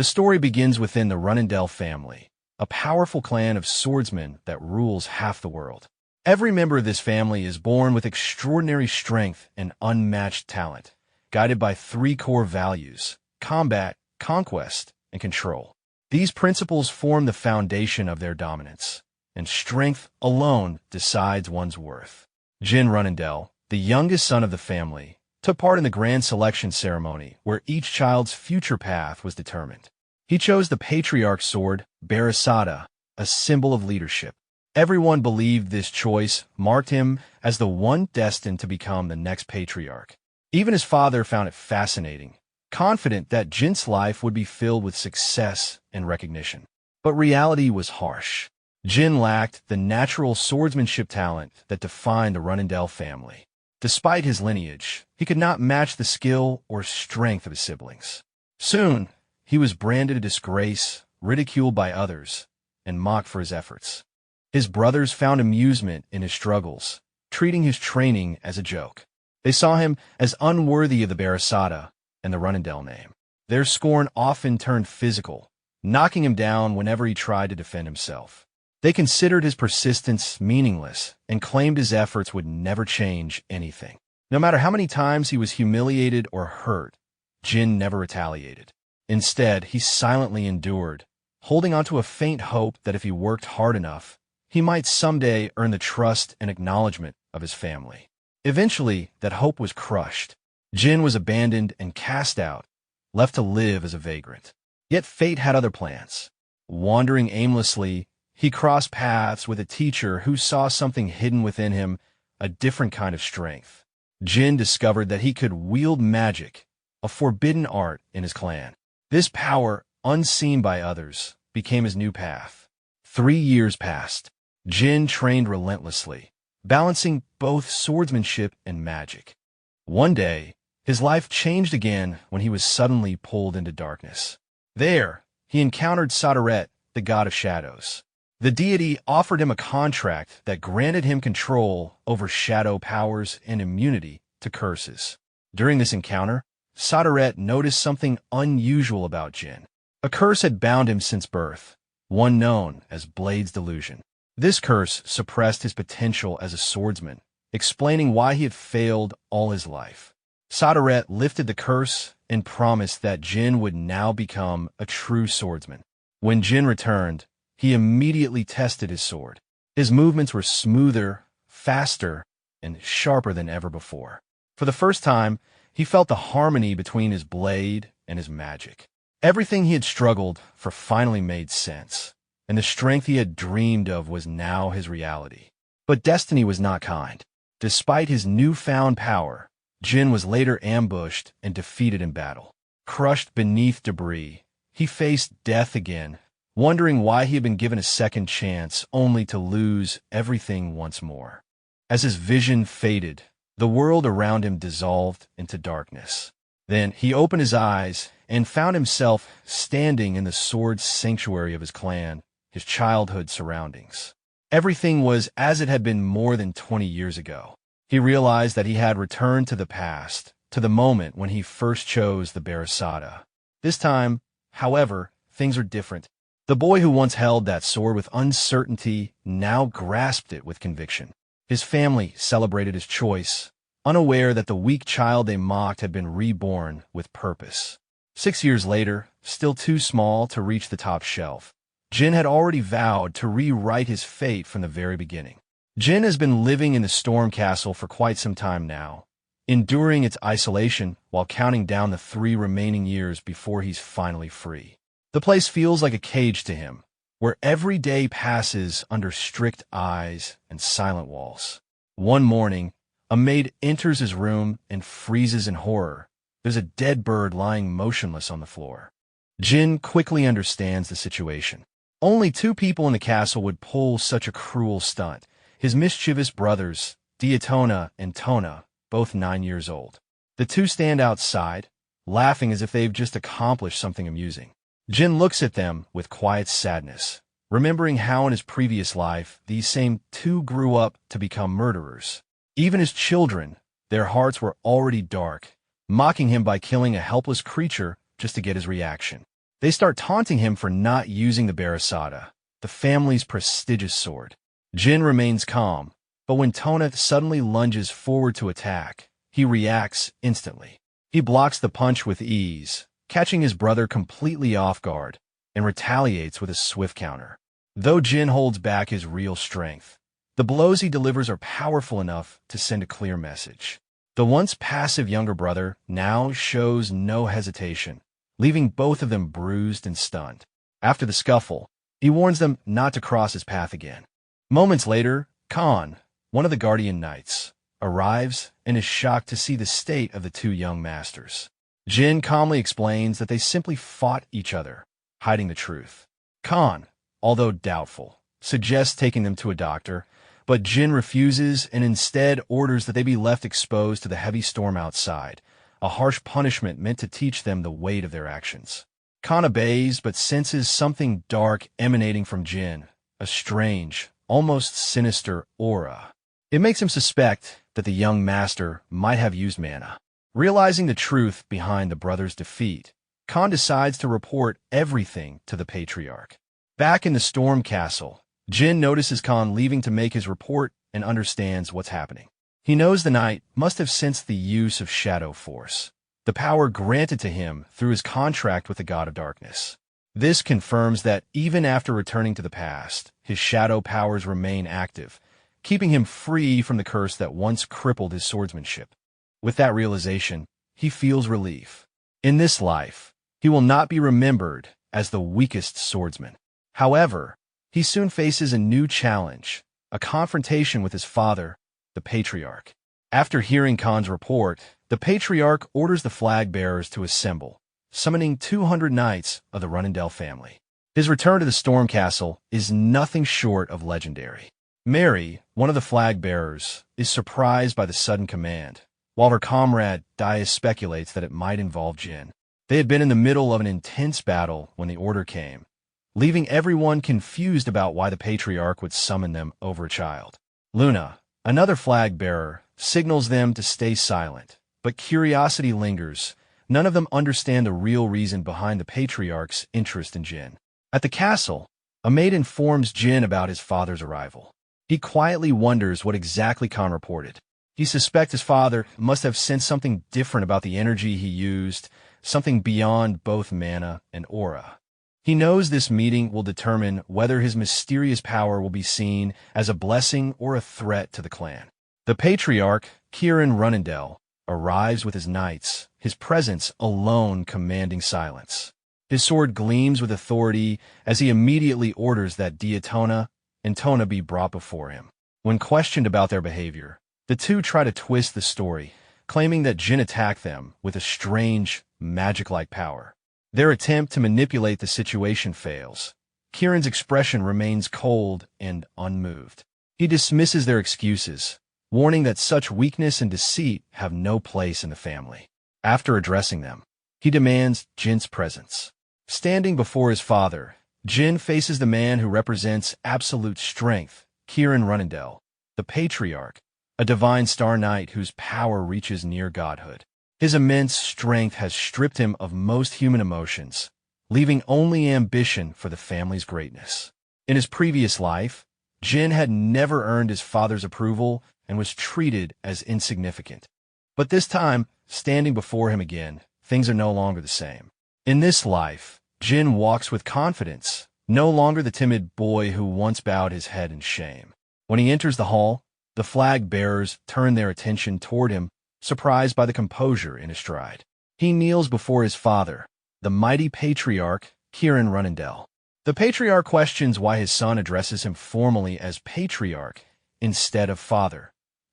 The story begins within the Runendell family, a powerful clan of swordsmen that rules half the world. Every member of this family is born with extraordinary strength and unmatched talent, guided by three core values: combat, conquest, and control. These principles form the foundation of their dominance, and strength alone decides one's worth. Jin Runendell, the youngest son of the family, took part in the grand selection ceremony where each child's future path was determined. He chose the patriarch's sword, Barasada, a symbol of leadership. Everyone believed this choice marked him as the one destined to become the next patriarch. Even his father found it fascinating, confident that Jin's life would be filled with success and recognition. But reality was harsh. Jin lacked the natural swordsmanship talent that defined the Runendell family. Despite his lineage, he could not match the skill or strength of his siblings. Soon, he was branded a disgrace, ridiculed by others, and mocked for his efforts. His brothers found amusement in his struggles, treating his training as a joke. They saw him as unworthy of the Barasada and the Runendell name. Their scorn often turned physical, knocking him down whenever he tried to defend himself. They considered his persistence meaningless and claimed his efforts would never change anything. No matter how many times he was humiliated or hurt, Jin never retaliated. Instead, he silently endured, holding on to a faint hope that if he worked hard enough, he might someday earn the trust and acknowledgement of his family. Eventually, that hope was crushed. Jin was abandoned and cast out, left to live as a vagrant. Yet fate had other plans. Wandering aimlessly, he crossed paths with a teacher who saw something hidden within him, a different kind of strength. Jin discovered that he could wield magic, a forbidden art in his clan. This power, unseen by others, became his new path. 3 years passed. Jin trained relentlessly, balancing both swordsmanship and magic. One day, his life changed again when he was suddenly pulled into darkness. There, he encountered Sadaret, the god of shadows. The deity offered him a contract that granted him control over shadow powers and immunity to curses. During this encounter, Sadaret noticed something unusual about Jin. A curse had bound him since birth, one known as Blade's Delusion. This curse suppressed his potential as a swordsman, explaining why he had failed all his life. Sadaret lifted the curse and promised that Jin would now become a true swordsman. When Jin returned, he immediately tested his sword. His movements were smoother, faster, and sharper than ever before. For the first time, he felt the harmony between his blade and his magic. Everything he had struggled for finally made sense, and the strength he had dreamed of was now his reality. But destiny was not kind. Despite his newfound power, Jin was later ambushed and defeated in battle. Crushed beneath debris, he faced death again, wondering why he had been given a second chance only to lose everything once more. As his vision faded, the world around him dissolved into darkness. Then he opened his eyes and found himself standing in the sword sanctuary of his clan, his childhood surroundings. Everything was as it had been more than 20 years ago. He realized that he had returned to the past, to the moment when he first chose the Barasada. This time, however, things are different. The boy who once held that sword with uncertainty now grasped it with conviction. His family celebrated his choice, unaware that the weak child they mocked had been reborn with purpose. 6 years later, still too small to reach the top shelf, Jin had already vowed to rewrite his fate from the very beginning. Jin has been living in the Storm Castle for quite some time now, enduring its isolation while counting down the 3 remaining years before he's finally free. The place feels like a cage to him, where every day passes under strict eyes and silent walls. One morning, a maid enters his room and freezes in horror. There's a dead bird lying motionless on the floor. Jin quickly understands the situation. Only 2 people in the castle would pull such a cruel stunt: his mischievous brothers, Diatona and Tona, both 9 years old. The 2 stand outside, laughing as if they've just accomplished something amusing. Jin looks at them with quiet sadness, remembering how in his previous life these same 2 grew up to become murderers. Even as children, their hearts were already dark, mocking him by killing a helpless creature just to get his reaction. They start taunting him for not using the Barasada, the family's prestigious sword. Jin remains calm, but when Tona suddenly lunges forward to attack, he reacts instantly. He blocks the punch with ease, catching his brother completely off guard, and retaliates with a swift counter. Though Jin holds back his real strength, the blows he delivers are powerful enough to send a clear message. The once passive younger brother now shows no hesitation, leaving both of them bruised and stunned. After the scuffle, he warns them not to cross his path again. Moments later, Khan, one of the Guardian Knights, arrives and is shocked to see the state of the two young masters. Jin calmly explains that they simply fought each other, hiding the truth. Khan, although doubtful, suggests taking them to a doctor, but Jin refuses and instead orders that they be left exposed to the heavy storm outside, a harsh punishment meant to teach them the weight of their actions. Khan obeys but senses something dark emanating from Jin, a strange, almost sinister aura. It makes him suspect that the young master might have used mana. Realizing the truth behind the brothers' defeat, Khan decides to report everything to the Patriarch. Back in the Storm Castle, Jin notices Khan leaving to make his report and understands what's happening. He knows the knight must have sensed the use of Shadow Force, the power granted to him through his contract with the God of Darkness. This confirms that even after returning to the past, his shadow powers remain active, keeping him free from the curse that once crippled his swordsmanship. With that realization, he feels relief. In this life, he will not be remembered as the weakest swordsman. However, he soon faces a new challenge, a confrontation with his father, the Patriarch. After hearing Khan's report, the Patriarch orders the flag bearers to assemble, summoning 200 knights of the Runendell family. His return to the Storm Castle is nothing short of legendary. Mary, one of the flag bearers, is surprised by the sudden command, while her comrade Dia speculates that it might involve Jin. They had been in the middle of an intense battle when the order came, leaving everyone confused about why the Patriarch would summon them over a child. Luna, another flag bearer, signals them to stay silent, but curiosity lingers. None of them understand the real reason behind the Patriarch's interest in Jin. At the castle, a maid informs Jin about his father's arrival. He quietly wonders what exactly Khan reported. He suspects his father must have sensed something different about the energy he used, something beyond both mana and aura. He knows this meeting will determine whether his mysterious power will be seen as a blessing or a threat to the clan. The Patriarch, Kirin Runendell, arrives with his knights, his presence alone commanding silence. His sword gleams with authority as he immediately orders that Diatona and Tona be brought before him. When questioned about their behavior, the two try to twist the story, claiming that Jin attacked them with a strange, magic-like power. Their attempt to manipulate the situation fails. Kirin's expression remains cold and unmoved. He dismisses their excuses, warning that such weakness and deceit have no place in the family. After addressing them, he demands Jin's presence. Standing before his father, Jin faces the man who represents absolute strength, Kirin Runendell, the Patriarch, a divine star knight whose power reaches near godhood. His immense strength has stripped him of most human emotions, leaving only ambition for the family's greatness. In his previous life, Jin had never earned his father's approval and was treated as insignificant. But this time, standing before him again, things are no longer the same. In this life, Jin walks with confidence, no longer the timid boy who once bowed his head in shame. When he enters the hall, the flag bearers turn their attention toward him, surprised by the composure in his stride. He kneels before his father, the mighty Patriarch, Kirin Runendell. The Patriarch questions why his son addresses him formally as Patriarch instead of father.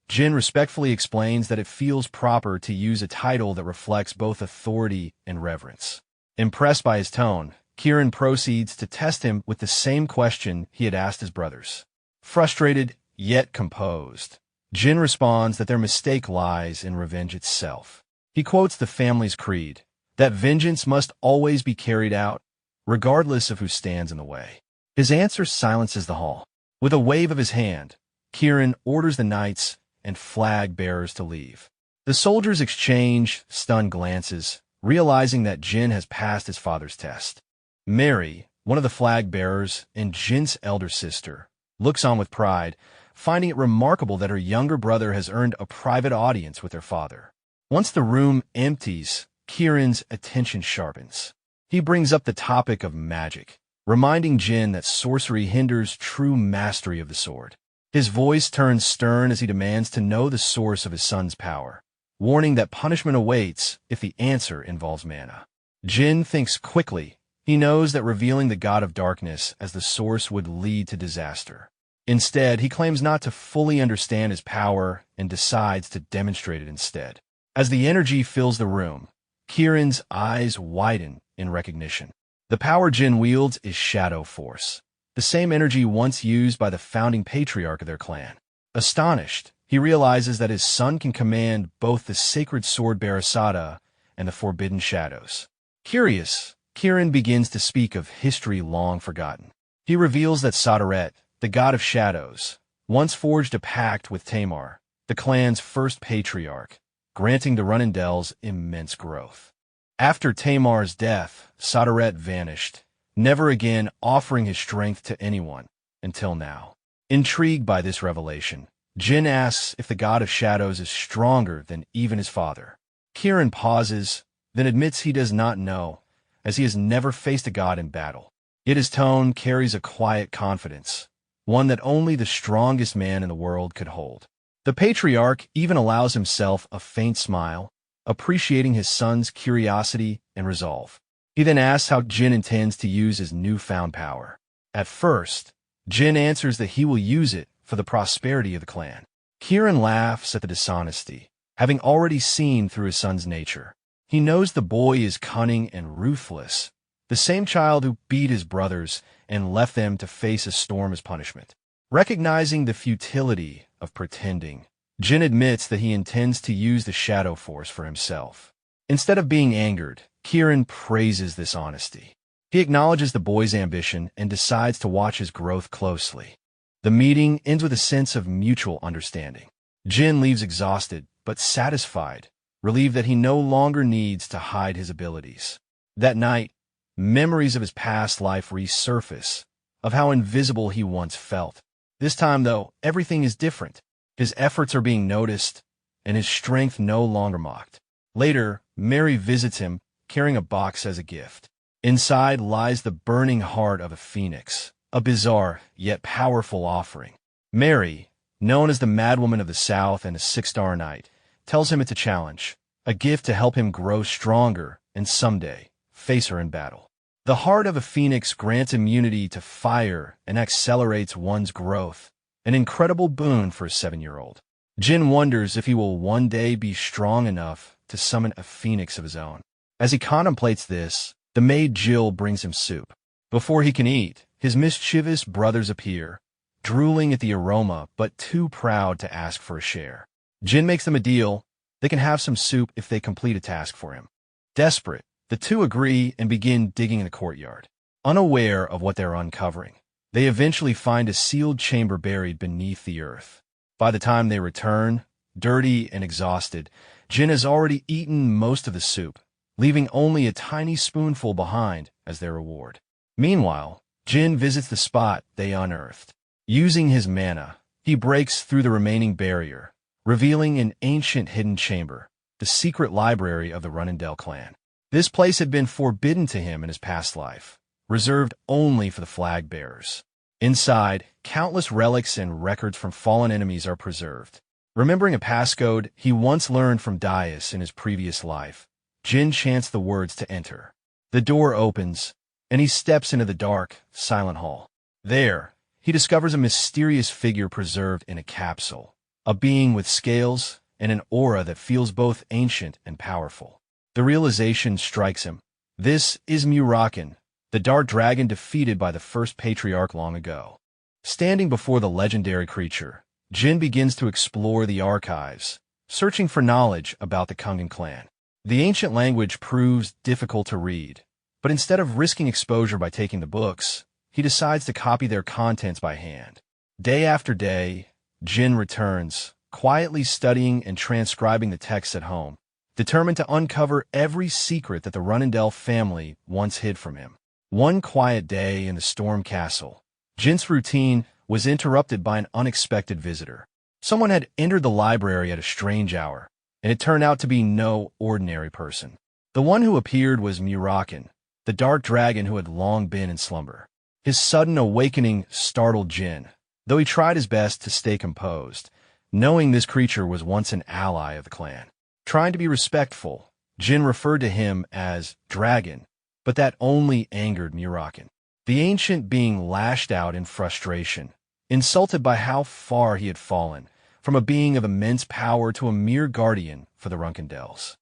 Jin respectfully explains that it feels proper to use a title that reflects both authority and reverence. Impressed by his tone, Kirin proceeds to test him with the same question he had asked his brothers. Frustrated, yet composed, Jin responds that their mistake lies in revenge itself. He quotes the family's creed, that vengeance must always be carried out, regardless of who stands in the way. His answer silences the hall. With a wave of his hand, Kirin orders the knights and flag bearers to leave. The soldiers exchange stunned glances, realizing that Jin has passed his father's test. Mary, one of the flag bearers and Jin's elder sister, looks on with pride, finding it remarkable that her younger brother has earned a private audience with their father. Once the room empties, Kieran's attention sharpens. He brings up the topic of magic, reminding Jin that sorcery hinders true mastery of the sword. His voice turns stern as he demands to know the source of his son's power, warning that punishment awaits if the answer involves mana. Jin thinks quickly. He knows that revealing the god of darkness as the source would lead to disaster. Instead, he claims not to fully understand his power and decides to demonstrate it instead. As the energy fills the room, Kieran's eyes widen in recognition. The power Jin wields is Shadow Force, the same energy once used by the founding patriarch of their clan. Astonished, he realizes that his son can command both the sacred sword Barasada and the forbidden shadows. Curious, Kieran begins to speak of history long forgotten. He reveals that Sadaret, the god of shadows, once forged a pact with Tamar, the clan's first patriarch, granting the Runindels immense growth. After Tamar's death, Sadaret vanished, never again offering his strength to anyone, until now. Intrigued by this revelation, Jin asks if the god of shadows is stronger than even his father. Kieran pauses, then admits he does not know, as he has never faced a god in battle. Yet his tone carries a quiet confidence, one that only the strongest man in the world could hold. The patriarch even allows himself a faint smile, appreciating his son's curiosity and resolve. He then asks how Jin intends to use his newfound power. At first, Jin answers that he will use it for the prosperity of the clan. Kieran laughs at the dishonesty, having already seen through his son's nature. He knows the boy is cunning and ruthless, the same child who beat his brothers and left them to face a storm as punishment. Recognizing the futility of pretending, Jin admits that he intends to use the Shadow Force for himself. Instead of being angered, Kieran praises this honesty. He acknowledges the boy's ambition and decides to watch his growth closely. The meeting ends with a sense of mutual understanding. Jin leaves exhausted but satisfied, relieved that he no longer needs to hide his abilities. That night, memories of his past life resurface, of how invisible he once felt. This time, though, everything is different. His efforts are being noticed, and his strength no longer mocked. Later, Mary visits him, carrying a box as a gift. Inside lies the burning heart of a phoenix, a bizarre yet powerful offering. Mary, known as the Madwoman of the South and a six-star knight, tells him it's a challenge, a gift to help him grow stronger and someday face her in battle. The heart of a phoenix grants immunity to fire and accelerates one's growth, an incredible boon for a 7-year-old. Jin wonders if he will one day be strong enough to summon a phoenix of his own. As he contemplates this, the maid Jill brings him soup. Before he can eat, his mischievous brothers appear, drooling at the aroma but too proud to ask for a share. Jin makes them a deal. They can have some soup if they complete a task for him. Desperate, the two agree and begin digging in the courtyard. Unaware of what they're uncovering, they eventually find a sealed chamber buried beneath the earth. By the time they return, dirty and exhausted, Jin has already eaten most of the soup, leaving only a tiny spoonful behind as their reward. Meanwhile, Jin visits the spot they unearthed. Using his mana, he breaks through the remaining barrier, revealing an ancient hidden chamber, the secret library of the Runindel clan. This place had been forbidden to him in his past life, reserved only for the flag bearers. Inside, countless relics and records from fallen enemies are preserved. Remembering a passcode he once learned from Dais in his previous life, Jin chants the words to enter. The door opens, and he steps into the dark, silent hall. There, he discovers a mysterious figure preserved in a capsule, a being with scales and an aura that feels both ancient and powerful. The realization strikes him. This is Muraken, the dark dragon defeated by the first patriarch long ago. Standing before the legendary creature, Jin begins to explore the archives, searching for knowledge about the Kungan clan. The ancient language proves difficult to read, but instead of risking exposure by taking the books, he decides to copy their contents by hand. Day after day, Jin returns, quietly studying and transcribing the texts at home, determined to uncover every secret that the Runindel family once hid from him. One quiet day in the Storm Castle, Jin's routine was interrupted by an unexpected visitor. Someone had entered the library at a strange hour, and it turned out to be no ordinary person. The one who appeared was Muraken, the dark dragon who had long been in slumber. His sudden awakening startled Jin, though he tried his best to stay composed, knowing this creature was once an ally of the clan. Trying to be respectful, Jin referred to him as Dragon, but that only angered Muraken. The ancient being lashed out in frustration, insulted by how far he had fallen, from a being of immense power to a mere guardian for the Runkendels.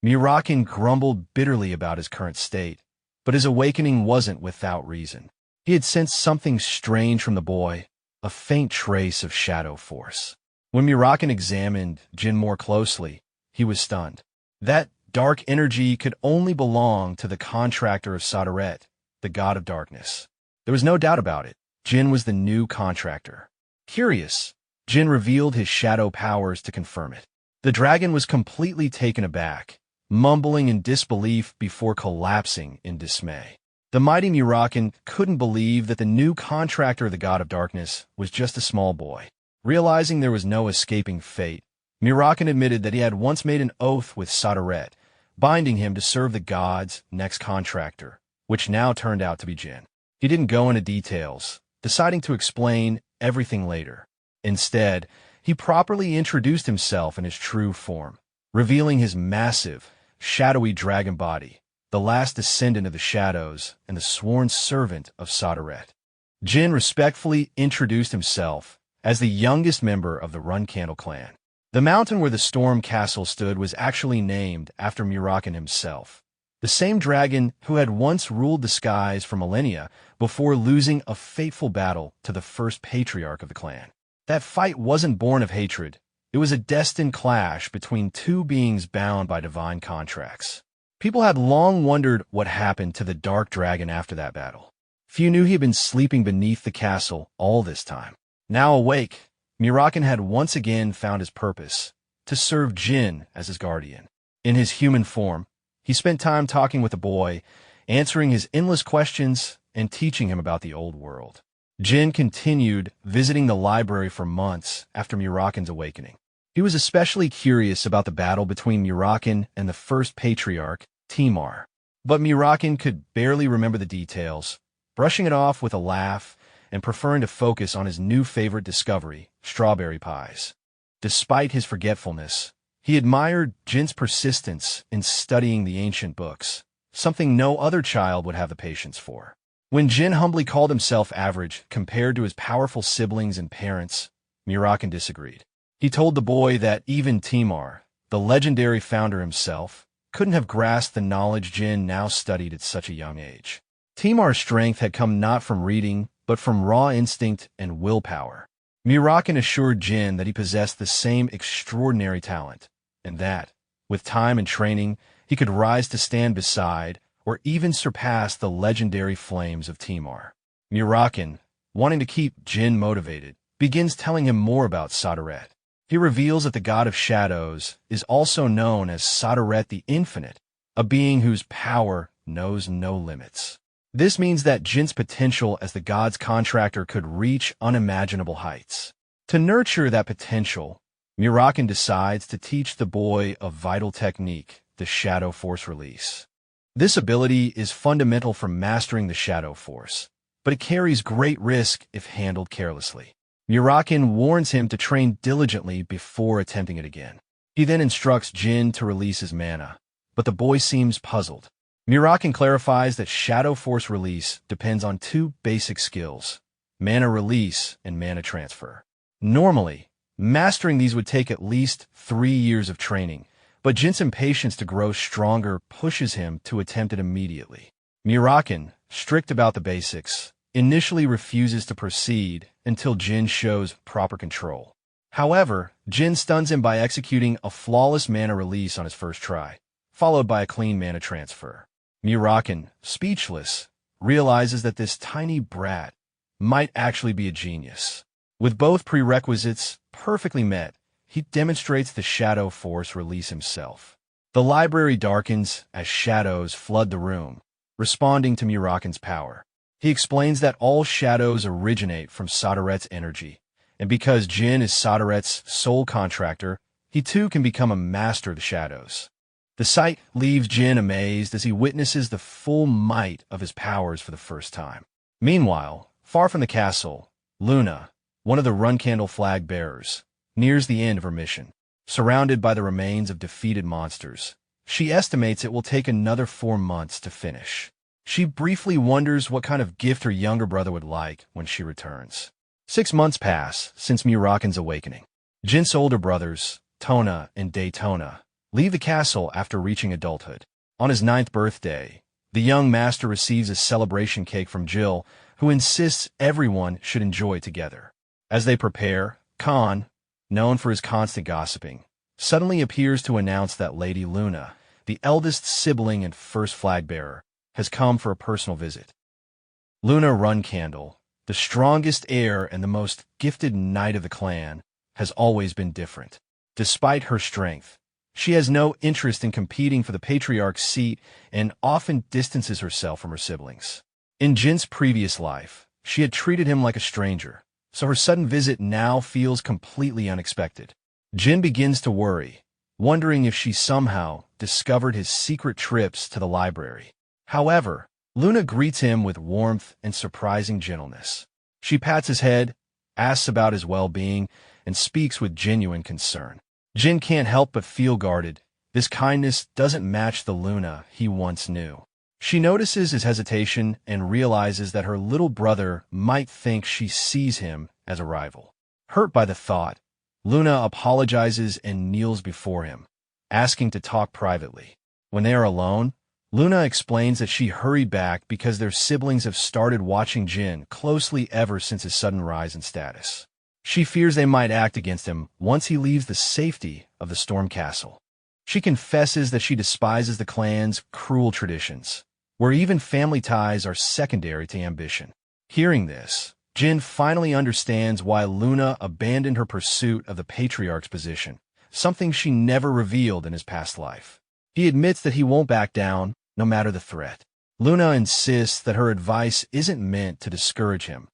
Muraken grumbled bitterly about his current state, but his awakening wasn't without reason. He had sensed something strange from the boy, a faint trace of shadow force. When Muraken examined Jin more closely, he was stunned. That dark energy could only belong to the contractor of Sadaret, the god of darkness. There was no doubt about it. Jin was the new contractor. Curious, Jin revealed his shadow powers to confirm it. The dragon was completely taken aback, mumbling in disbelief before collapsing in dismay. The mighty Muraken couldn't believe that the new contractor of the god of darkness was just a small boy. Realizing there was no escaping fate, Muraken admitted that he had once made an oath with Sadaret, binding him to serve the god's next contractor, which now turned out to be Jin. He didn't go into details, deciding to explain everything later. Instead, he properly introduced himself in his true form, revealing his massive, shadowy dragon body, the last descendant of the shadows and the sworn servant of Sadaret. Jin respectfully introduced himself as the youngest member of the Runcandle clan. The mountain where the Storm Castle stood was actually named after Muraken himself, the same dragon who had once ruled the skies for millennia before losing a fateful battle to the first patriarch of the clan. That fight wasn't born of hatred. It was a destined clash between two beings bound by divine contracts. People had long wondered what happened to the dark dragon after that battle. Few knew he had been sleeping beneath the castle all this time. Now awake, Muraken had once again found his purpose, to serve Jin as his guardian. In his human form, he spent time talking with the boy, answering his endless questions and teaching him about the old world. Jin continued visiting the library for months after Muraken's awakening. He was especially curious about the battle between Muraken and the first patriarch, Timar. But Muraken could barely remember the details, brushing it off with a laugh and preferring to focus on his new favorite discovery, strawberry pies. Despite his forgetfulness, he admired Jin's persistence in studying the ancient books, something no other child would have the patience for. When Jin humbly called himself average compared to his powerful siblings and parents, Muraken disagreed. He told the boy that even Timar, the legendary founder himself, couldn't have grasped the knowledge Jin now studied at such a young age. Timar's strength had come not from reading, but from raw instinct and willpower. Muraken assured Jin that he possessed the same extraordinary talent, and that, with time and training, he could rise to stand beside or even surpass the legendary flames of Timar. Muraken, wanting to keep Jin motivated, begins telling him more about Sadaret. He reveals that the god of shadows is also known as Sadaret the Infinite, a being whose power knows no limits. This means that Jin's potential as the god's contractor could reach unimaginable heights. To nurture that potential, Muraken decides to teach the boy a vital technique, the Shadow Force Release. This ability is fundamental for mastering the Shadow Force, but it carries great risk if handled carelessly. Muraken warns him to train diligently before attempting it again. He then instructs Jin to release his mana, but the boy seems puzzled. Muraken clarifies that Shadow Force Release depends on two basic skills, mana release and mana transfer. Normally, mastering these would take at least 3 years of training, but Jin's impatience to grow stronger pushes him to attempt it immediately. Muraken, strict about the basics, initially refuses to proceed until Jin shows proper control. However, Jin stuns him by executing a flawless mana release on his first try, followed by a clean mana transfer. Muraken, speechless, realizes that this tiny brat might actually be a genius. With both prerequisites perfectly met, he demonstrates the Shadow Force Release himself. The library darkens as shadows flood the room, responding to Muraken's power. He explains that all shadows originate from Soderet's energy, and because Jin is Soderet's sole contractor, he too can become a master of the shadows. The sight leaves Jin amazed as he witnesses the full might of his powers for the first time. Meanwhile, far from the castle, Luna, one of the Run-Candle flag bearers, nears the end of her mission. Surrounded by the remains of defeated monsters, she estimates it will take another 4 months to finish. She briefly wonders what kind of gift her younger brother would like when she returns. 6 months pass since Muraken's awakening. Jin's older brothers, Tona and Daytona, leave the castle after reaching adulthood. On his 9th birthday, the young master receives a celebration cake from Jill, who insists everyone should enjoy together. As they prepare, Khan, known for his constant gossiping, suddenly appears to announce that Lady Luna, the eldest sibling and first flag bearer, has come for a personal visit. Luna Run-Candle, the strongest heir and the most gifted knight of the clan, has always been different. Despite her strength, she has no interest in competing for the patriarch's seat and often distances herself from her siblings. In Jin's previous life, she had treated him like a stranger, so her sudden visit now feels completely unexpected. Jin begins to worry, wondering if she somehow discovered his secret trips to the library. However, Luna greets him with warmth and surprising gentleness. She pats his head, asks about his well-being, and speaks with genuine concern. Jin can't help but feel guarded. This kindness doesn't match the Luna he once knew. She notices his hesitation and realizes that her little brother might think she sees him as a rival. Hurt by the thought, Luna apologizes and kneels before him, asking to talk privately. When they are alone, Luna explains that she hurried back because their siblings have started watching Jin closely ever since his sudden rise in status. She fears they might act against him once he leaves the safety of the Storm Castle. She confesses that she despises the clan's cruel traditions, where even family ties are secondary to ambition. Hearing this, Jin finally understands why Luna abandoned her pursuit of the patriarch's position, something she never revealed in his past life. He admits that he won't back down, no matter the threat. Luna insists that her advice isn't meant to discourage him,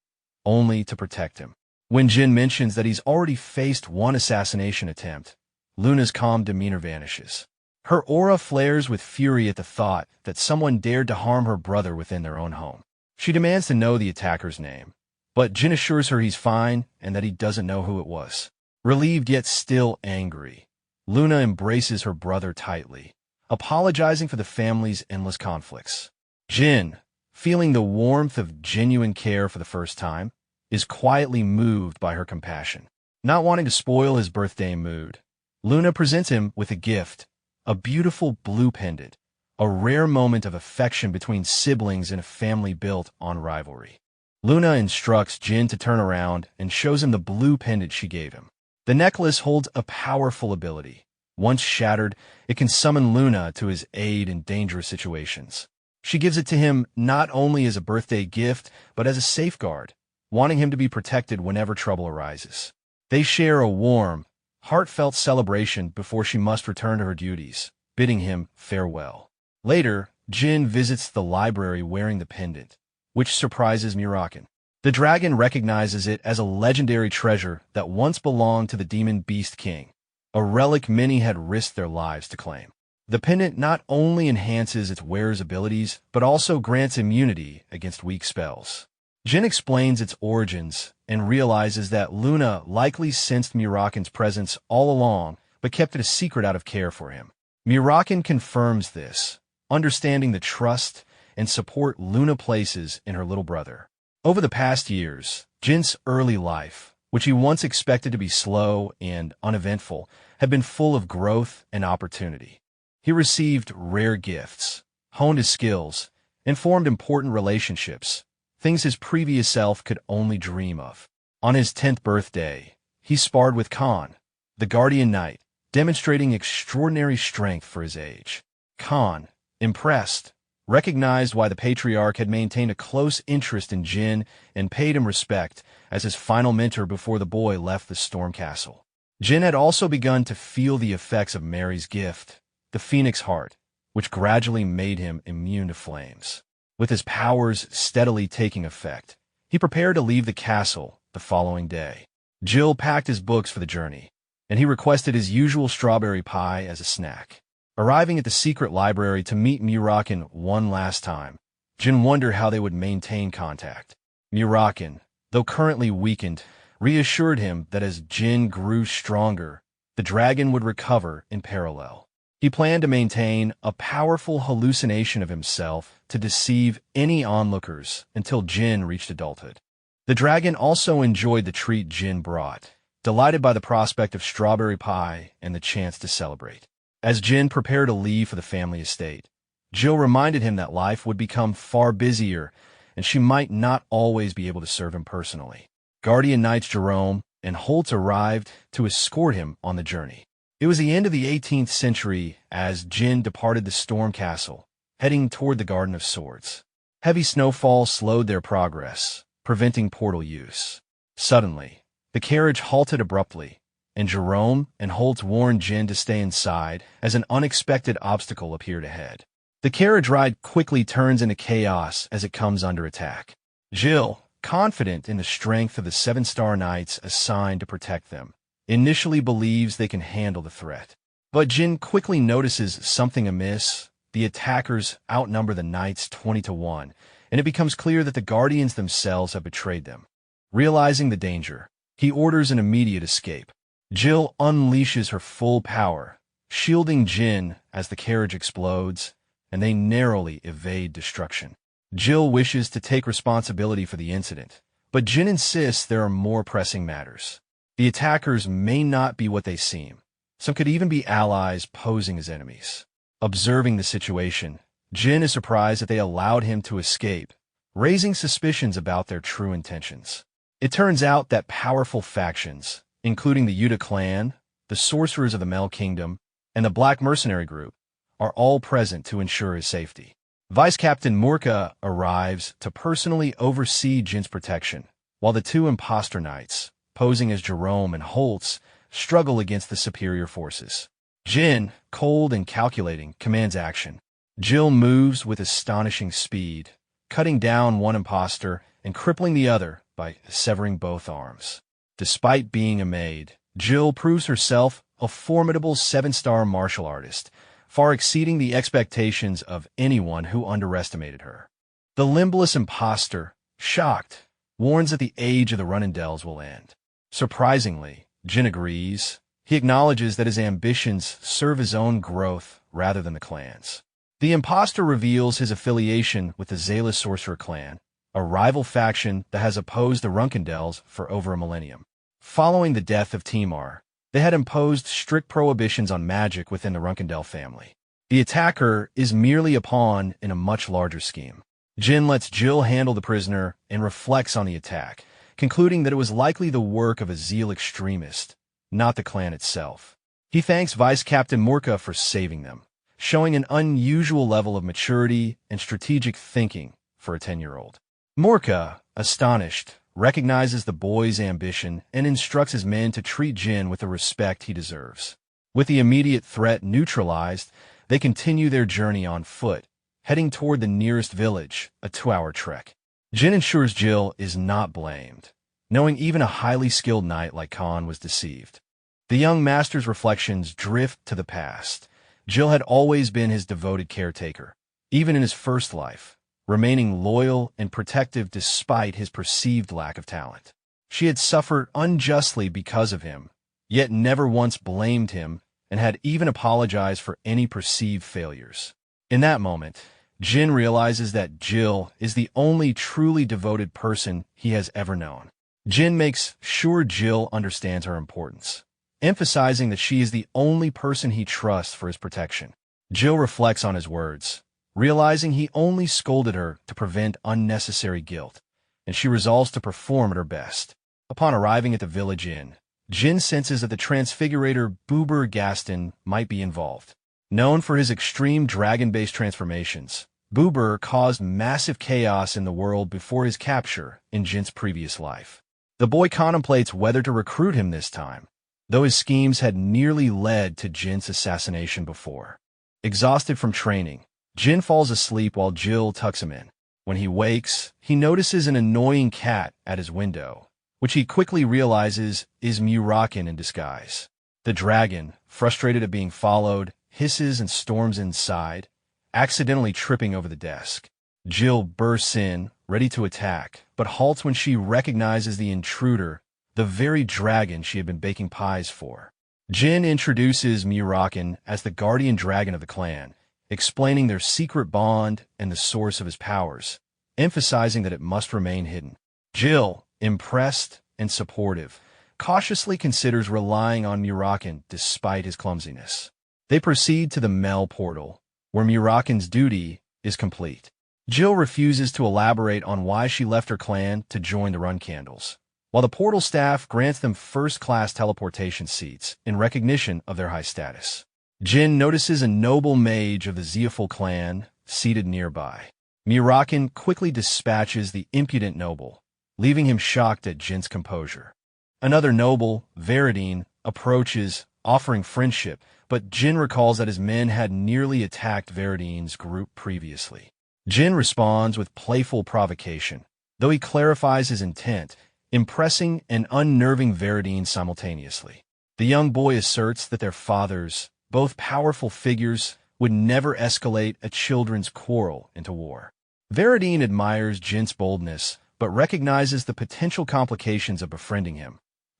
only to protect him. When Jin mentions that he's already faced one assassination attempt, Luna's calm demeanor vanishes. Her aura flares with fury at the thought that someone dared to harm her brother within their own home. She demands to know the attacker's name, but Jin assures her he's fine and that he doesn't know who it was. Relieved yet still angry, Luna embraces her brother tightly, apologizing for the family's endless conflicts. Jin, feeling the warmth of genuine care for the first time, is quietly moved by her compassion. Not wanting to spoil his birthday mood, Luna presents him with a gift, a beautiful blue pendant, a rare moment of affection between siblings in a family built on rivalry. Luna instructs Jin to turn around and shows him the blue pendant she gave him. The necklace holds a powerful ability. Once shattered, it can summon Luna to his aid in dangerous situations. She gives it to him not only as a birthday gift, but as a safeguard, wanting him to be protected whenever trouble arises. They share a warm, heartfelt celebration before she must return to her duties, bidding him farewell. Later, Jin visits the library wearing the pendant, which surprises Muraken. The dragon recognizes it as a legendary treasure that once belonged to the demon beast king, a relic many had risked their lives to claim. The pendant not only enhances its wearer's abilities, but also grants immunity against weak spells. Jin explains its origins and realizes that Luna likely sensed Muraken's presence all along, but kept it a secret out of care for him. Muraken confirms this, understanding the trust and support Luna places in her little brother. Over the past years, Jin's early life, which he once expected to be slow and uneventful, had been full of growth and opportunity. He received rare gifts, honed his skills, and formed important relationships, things his previous self could only dream of. On his 10th birthday, he sparred with Khan, the guardian knight, demonstrating extraordinary strength for his age. Khan, impressed, recognized why the patriarch had maintained a close interest in Jin and paid him respect as his final mentor before the boy left the Storm Castle. Jin had also begun to feel the effects of Mary's gift, the Phoenix Heart, which gradually made him immune to flames. With his powers steadily taking effect, he prepared to leave the castle the following day. Jill packed his books for the journey, and he requested his usual strawberry pie as a snack. Arriving at the secret library to meet Murakin one last time, Jin wondered how they would maintain contact. Murakin, though currently weakened, reassured him that as Jin grew stronger, the dragon would recover in parallel. He planned to maintain a powerful hallucination of himself to deceive any onlookers until Jin reached adulthood. The dragon also enjoyed the treat Jin brought, delighted by the prospect of strawberry pie and the chance to celebrate. As Jin prepared to leave for the family estate, Jill reminded him that life would become far busier and she might not always be able to serve him personally. Guardian Knights Jerome and Holt arrived to escort him on the journey. It was the end of the 18th century as Jin departed the Storm Castle, heading toward the Garden of Swords. Heavy snowfall slowed their progress, preventing portal use. Suddenly, the carriage halted abruptly, and Jerome and Holt warned Jin to stay inside as an unexpected obstacle appeared ahead. The carriage ride quickly turns into chaos as it comes under attack. Jill, confident in the strength of the 7-star knights assigned to protect them, initially believes they can handle the threat. But Jin quickly notices something amiss. The attackers outnumber the knights 20-1, and it becomes clear that the guardians themselves have betrayed them. Realizing the danger, he orders an immediate escape. Jill unleashes her full power, shielding Jin as the carriage explodes, and they narrowly evade destruction. Jill wishes to take responsibility for the incident, but Jin insists there are more pressing matters. The attackers may not be what they seem. Some could even be allies posing as enemies. Observing the situation, Jin is surprised that they allowed him to escape, raising suspicions about their true intentions. It turns out that powerful factions, including the Yuta clan, the sorcerers of the Mel Kingdom, and the Black Mercenary Group, are all present to ensure his safety. Vice Captain Murka arrives to personally oversee Jin's protection, while the two imposter knights, posing as Jerome and Holtz, struggle against the superior forces. Jin, cold and calculating, commands action. Jill moves with astonishing speed, cutting down one imposter and crippling the other by severing both arms. Despite being a maid, Jill proves herself a formidable 7-star martial artist, far exceeding the expectations of anyone who underestimated her. The limbless imposter, shocked, warns that the age of the Runendells will end. Surprisingly, Jin agrees. He acknowledges that his ambitions serve his own growth rather than the clan's. The imposter reveals his affiliation with the Zayla Sorcerer clan, a rival faction that has opposed the Runkendells for over a millennium. Following the death of Timar, they had imposed strict prohibitions on magic within the Runkendell family. The attacker is merely a pawn in a much larger scheme. Jin lets Jill handle the prisoner and reflects on the attack, concluding that it was likely the work of a Zeal extremist, not the clan itself. He thanks Vice Captain Murka for saving them, showing an unusual level of maturity and strategic thinking for a 10-year-old. Murka, astonished, recognizes the boy's ambition and instructs his men to treat Jin with the respect he deserves. With the immediate threat neutralized, they continue their journey on foot, heading toward the nearest village, a 2-hour trek. Jin ensures Jill is not blamed, knowing even a highly skilled knight like Khan was deceived. The young master's reflections drift to the past. Jill had always been his devoted caretaker, even in his first life, remaining loyal and protective despite his perceived lack of talent. She had suffered unjustly because of him, yet never once blamed him and had even apologized for any perceived failures. In that moment, Jin realizes that Jill is the only truly devoted person he has ever known. Jin makes sure Jill understands her importance, emphasizing that she is the only person he trusts for his protection. Jill reflects on his words, realizing he only scolded her to prevent unnecessary guilt, and she resolves to perform at her best. Upon arriving at the village inn, Jin senses that the transfigurator Buber Gaston might be involved. Known for his extreme dragon-based transformations, Buber caused massive chaos in the world before his capture in Jin's previous life. The boy contemplates whether to recruit him this time, though his schemes had nearly led to Jin's assassination before. Exhausted from training, Jin falls asleep while Jill tucks him in. When he wakes, he notices an annoying cat at his window, which he quickly realizes is Muraken in disguise. The dragon, frustrated at being followed, hisses and storms inside, accidentally tripping over the desk. Jill bursts in, ready to attack, but halts when she recognizes the intruder, the very dragon she had been baking pies for. Jin introduces Muraken as the guardian dragon of the clan, explaining their secret bond and the source of his powers, emphasizing that it must remain hidden. Jill, impressed and supportive, cautiously considers relying on Muraken despite his clumsiness. They proceed to the Mel portal, where Muraken's duty is complete. Jill refuses to elaborate on why she left her clan to join the Run Candles, while the portal staff grants them first-class teleportation seats in recognition of their high status. Jin notices a noble mage of the Zeoful clan seated nearby. Muraken quickly dispatches the impudent noble, leaving him shocked at Jin's composure. Another noble, Veridine, approaches, offering friendship, but Jin recalls that his men had nearly attacked Veridine's group previously. Jin responds with playful provocation, though he clarifies his intent, impressing and unnerving Veridine simultaneously. The young boy asserts that their fathers, both powerful figures, would never escalate a children's quarrel into war. Veridine admires Jin's boldness, but recognizes the potential complications of befriending him,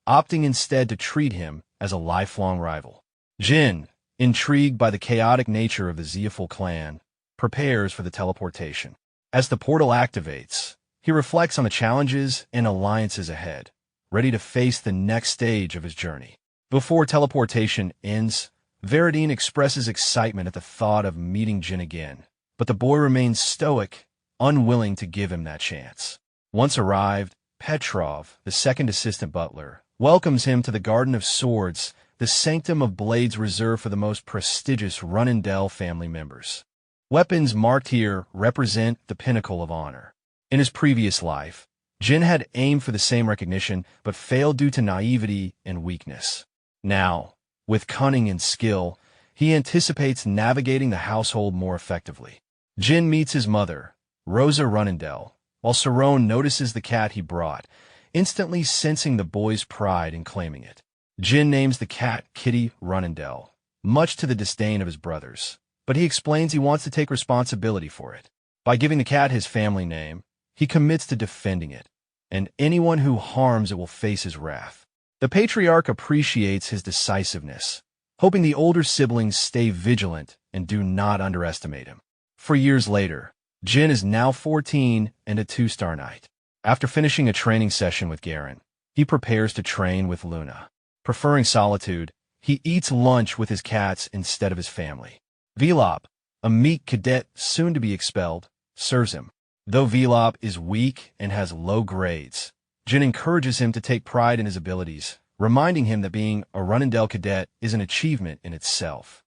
opting instead to treat him as a lifelong rival. Jin, intrigued by the chaotic nature of the Zeoful clan, prepares for the teleportation. As the portal activates, he reflects on the challenges and alliances ahead, ready to face the next stage of his journey. Before teleportation ends, Veridine expresses excitement at the thought of meeting Jin again, but the boy remains stoic, unwilling to give him that chance. Once arrived, Petrov, the second assistant butler, welcomes him to the Garden of Swords, the sanctum of blades reserved for the most prestigious Runindel family members. Weapons marked here represent the pinnacle of honor. In his previous life, Jin had aimed for the same recognition, but failed due to naivety and weakness. Now, with cunning and skill, he anticipates navigating the household more effectively. Jin meets his mother, Rosa Runindel, while Sarone notices the cat he brought, instantly sensing the boy's pride in claiming it. Jin names the cat Kitty Runindel, much to the disdain of his brothers, but he explains he wants to take responsibility for it. By giving the cat his family name, he commits to defending it, and anyone who harms it will face his wrath. The patriarch appreciates his decisiveness, hoping the older siblings stay vigilant and do not underestimate him. 4 years later, Jin is now 14 and a 2-star knight. After finishing a training session with Garen, he prepares to train with Luna. Preferring solitude, he eats lunch with his cats instead of his family. Velop, a meek cadet soon to be expelled, serves him. Though Velop is weak and has low grades, Jin encourages him to take pride in his abilities, reminding him that being a Runindel cadet is an achievement in itself.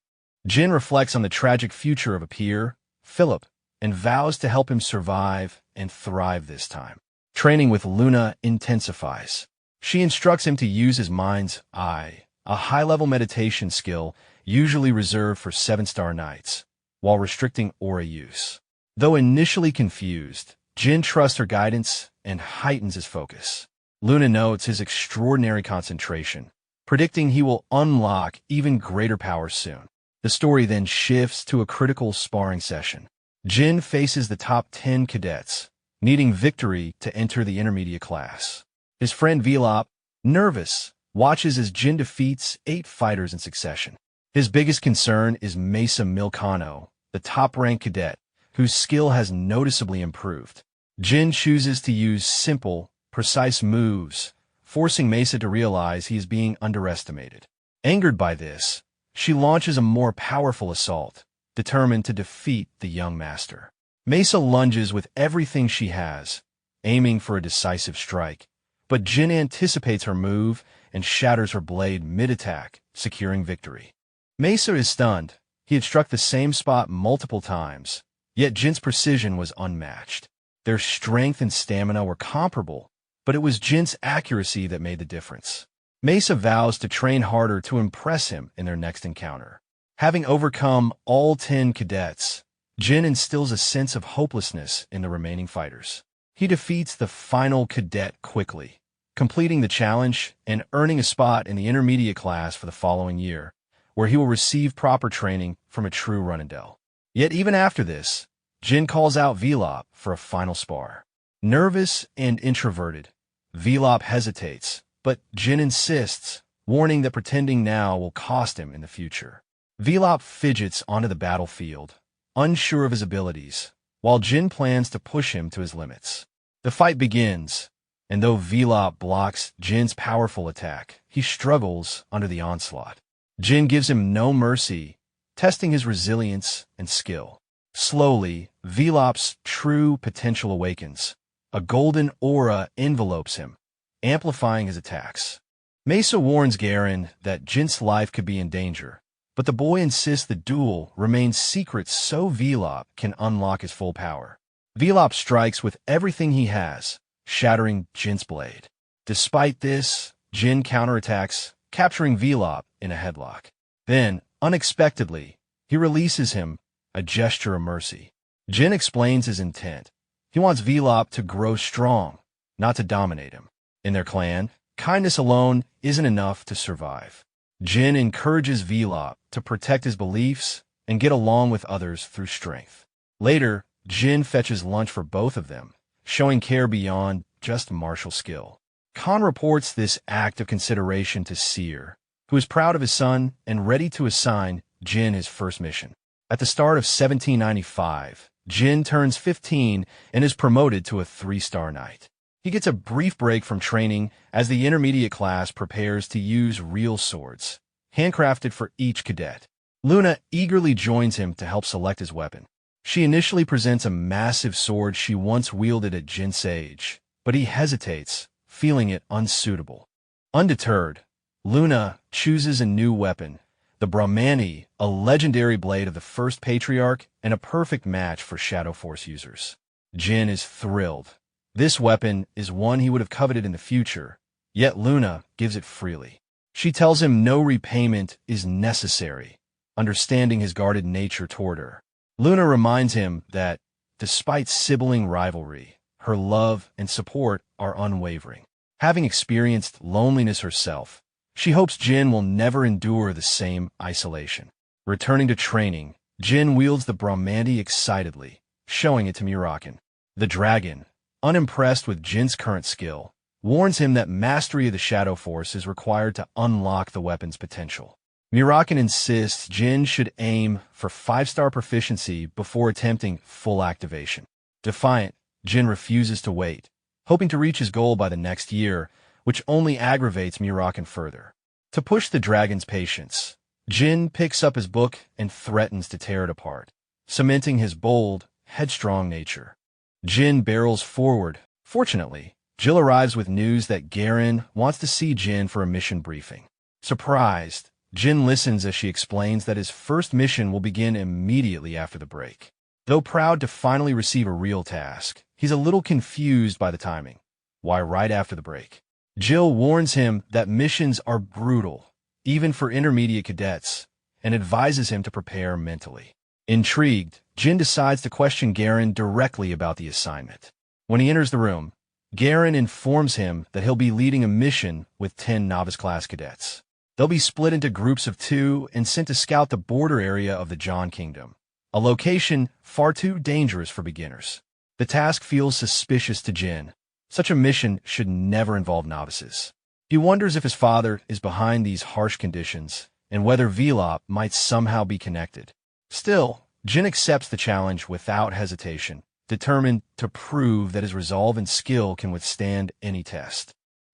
Jin reflects on the tragic future of a peer, Philip, and vows to help him survive and thrive this time. Training with Luna intensifies. She instructs him to use his mind's eye, a high-level meditation skill usually reserved for 7-star knights, while restricting aura use. Though initially confused, Jin trusts her guidance and heightens his focus. Luna notes his extraordinary concentration, predicting he will unlock even greater power soon. The story then shifts to a critical sparring session. Jin faces the top 10 cadets, needing victory to enter the intermediate class. His friend Velop, nervous, watches as Jin defeats 8 fighters in succession. His biggest concern is Mesa Milcano, the top-ranked cadet, whose skill has noticeably improved. Jin chooses to use simple, precise moves, forcing Mesa to realize he is being underestimated. Angered by this, she launches a more powerful assault, determined to defeat the young master. Mesa lunges with everything she has, aiming for a decisive strike, but Jin anticipates her move and shatters her blade mid-attack, securing victory. Mesa is stunned. He had struck the same spot multiple times, yet Jin's precision was unmatched. Their strength and stamina were comparable, but it was Jin's accuracy that made the difference. Mesa vows to train harder to impress him in their next encounter. Having overcome all 10 cadets, Jin instills a sense of hopelessness in the remaining fighters. He defeats the final cadet quickly, completing the challenge and earning a spot in the intermediate class for the following year, where he will receive proper training from a true Runendell. Yet even after this, Jin calls out Velop for a final spar. Nervous and introverted, Velop hesitates, but Jin insists, warning that pretending now will cost him in the future. Velop fidgets onto the battlefield, unsure of his abilities, while Jin plans to push him to his limits. The fight begins, and though Velop blocks Jin's powerful attack, he struggles under the onslaught. Jin gives him no mercy, testing his resilience and skill. Slowly, Velop's true potential awakens. A golden aura envelopes him, amplifying his attacks. Mesa warns Garen that Jin's life could be in danger, but the boy insists the duel remains secret so Velop can unlock his full power. Velop strikes with everything he has, shattering Jin's blade. Despite this, Jin counterattacks, capturing Velop in a headlock. Then, unexpectedly, he releases him, a gesture of mercy. Jin explains his intent. He wants Velop to grow strong, not to dominate him. In their clan, kindness alone isn't enough to survive. Jin encourages Velop to protect his beliefs and get along with others through strength. Later, Jin fetches lunch for both of them, showing care beyond just martial skill. Khan reports this act of consideration to Seer, who is proud of his son and ready to assign Jin his first mission. At the start of 1795, Jin turns 15 and is promoted to a 3-star knight. He gets a brief break from training as the intermediate class prepares to use real swords, handcrafted for each cadet. Luna eagerly joins him to help select his weapon. She initially presents a massive sword she once wielded at Jin's age, but he hesitates, feeling it unsuitable. Undeterred, Luna chooses a new weapon, the Brahmani, a legendary blade of the first patriarch and a perfect match for Shadow Force users. Jin is thrilled. This weapon is one he would have coveted in the future, yet Luna gives it freely. She tells him no repayment is necessary, understanding his guarded nature toward her. Luna reminds him that, despite sibling rivalry, her love and support are unwavering. Having experienced loneliness herself, she hopes Jin will never endure the same isolation. Returning to training, Jin wields the Brahmandi excitedly, showing it to Muraken. The dragon, unimpressed with Jin's current skill, warns him that mastery of the Shadow Force is required to unlock the weapon's potential. Muraken insists Jin should aim for 5-star proficiency before attempting full activation. Defiant, Jin refuses to wait, hoping to reach his goal by the next year, which only aggravates Muraken further. To push the dragon's patience, Jin picks up his book and threatens to tear it apart, cementing his bold, headstrong nature. Jin barrels forward. Fortunately, Jill arrives with news that Garen wants to see Jin for a mission briefing. Surprised, Jin listens as she explains that his first mission will begin immediately after the break. Though proud to finally receive a real task, he's a little confused by the timing. Why right after the break? Jill warns him that missions are brutal, even for intermediate cadets, and advises him to prepare mentally. Intrigued, Jin decides to question Garen directly about the assignment. When he enters the room, Garen informs him that he'll be leading a mission with 10 novice-class cadets. They'll be split into groups of 2 and sent to scout the border area of the John Kingdom, a location far too dangerous for beginners. The task feels suspicious to Jin. Such a mission should never involve novices. He wonders if his father is behind these harsh conditions and whether Velop might somehow be connected. Still, Jin accepts the challenge without hesitation, determined to prove that his resolve and skill can withstand any test.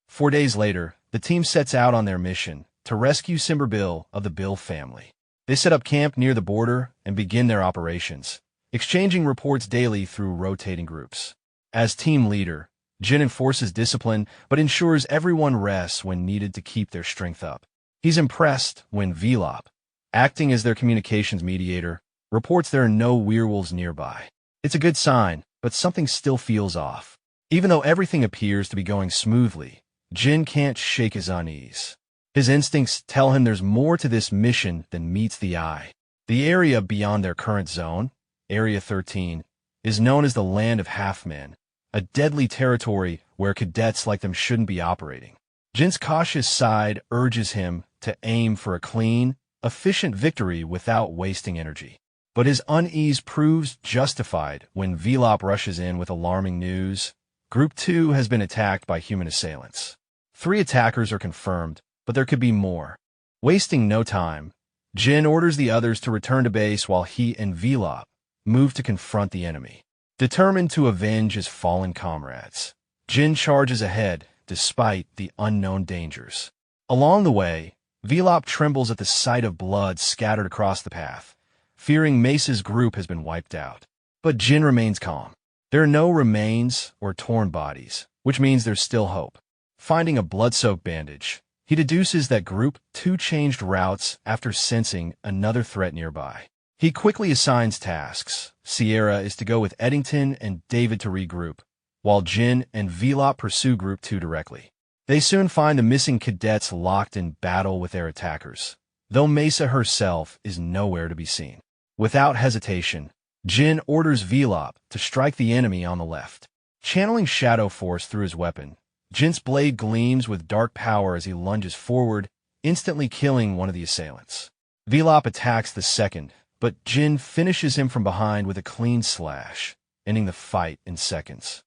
4 days later, the team sets out on their mission to rescue Simberbill of the Bill family. They set up camp near the border and begin their operations, exchanging reports daily through rotating groups. As team leader, Jin enforces discipline but ensures everyone rests when needed to keep their strength up. He's impressed when Velop, acting as their communications mediator, reports there are no werewolves nearby. It's a good sign, but something still feels off. Even though everything appears to be going smoothly, Jin can't shake his unease. His instincts tell him there's more to this mission than meets the eye. The area beyond their current zone, Area 13, is known as the Land of Half-Men, a deadly territory where cadets like them shouldn't be operating. Jin's cautious side urges him to aim for a clean, efficient victory without wasting energy. But his unease proves justified when Velop rushes in with alarming news. Group 2 has been attacked by human assailants. 3 attackers are confirmed, but there could be more. Wasting no time, Jin orders the others to return to base while he and Velop move to confront the enemy. Determined to avenge his fallen comrades, Jin charges ahead despite the unknown dangers. Along the way, Velop trembles at the sight of blood scattered across the path, fearing Mesa's group has been wiped out. But Jin remains calm. There are no remains or torn bodies, which means there's still hope. Finding a blood-soaked bandage, he deduces that Group 2 changed routes after sensing another threat nearby. He quickly assigns tasks. Sierra is to go with Eddington and David to regroup, while Jin and Velop pursue Group 2 directly. They soon find the missing cadets locked in battle with their attackers, though Mesa herself is nowhere to be seen. Without hesitation, Jin orders Velop to strike the enemy on the left. Channeling Shadow Force through his weapon, Jin's blade gleams with dark power as he lunges forward, instantly killing one of the assailants. Velop attacks the second, but Jin finishes him from behind with a clean slash, ending the fight in seconds.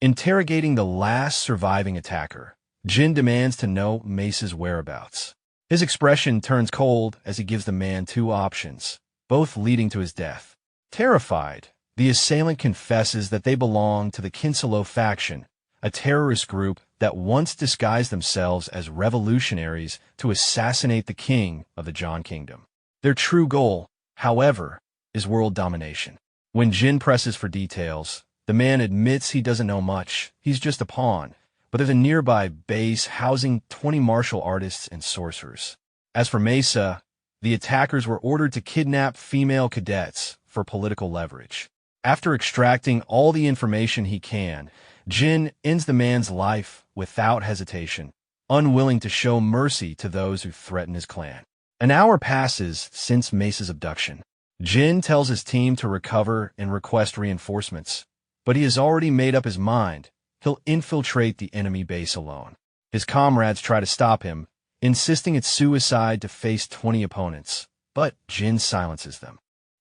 Interrogating the last surviving attacker, Jin demands to know Mesa's whereabouts. His expression turns cold as he gives the man 2 options, both leading to his death. Terrified, the assailant confesses that they belong to the Kinsalo faction, a terrorist group that once disguised themselves as revolutionaries to assassinate the king of the John Kingdom. Their true goal, however, is world domination. When Jin presses for details, the man admits he doesn't know much. He's just a pawn, but there's a nearby base housing 20 martial artists and sorcerers. As for Mesa, the attackers were ordered to kidnap female cadets for political leverage. After extracting all the information he can, Jin ends the man's life without hesitation, unwilling to show mercy to those who threaten his clan. An hour passes since Mesa's abduction. Jin tells his team to recover and request reinforcements, but he has already made up his mind. He'll infiltrate the enemy base alone. His comrades try to stop him, insisting it's suicide to face 20 opponents, but Jin silences them.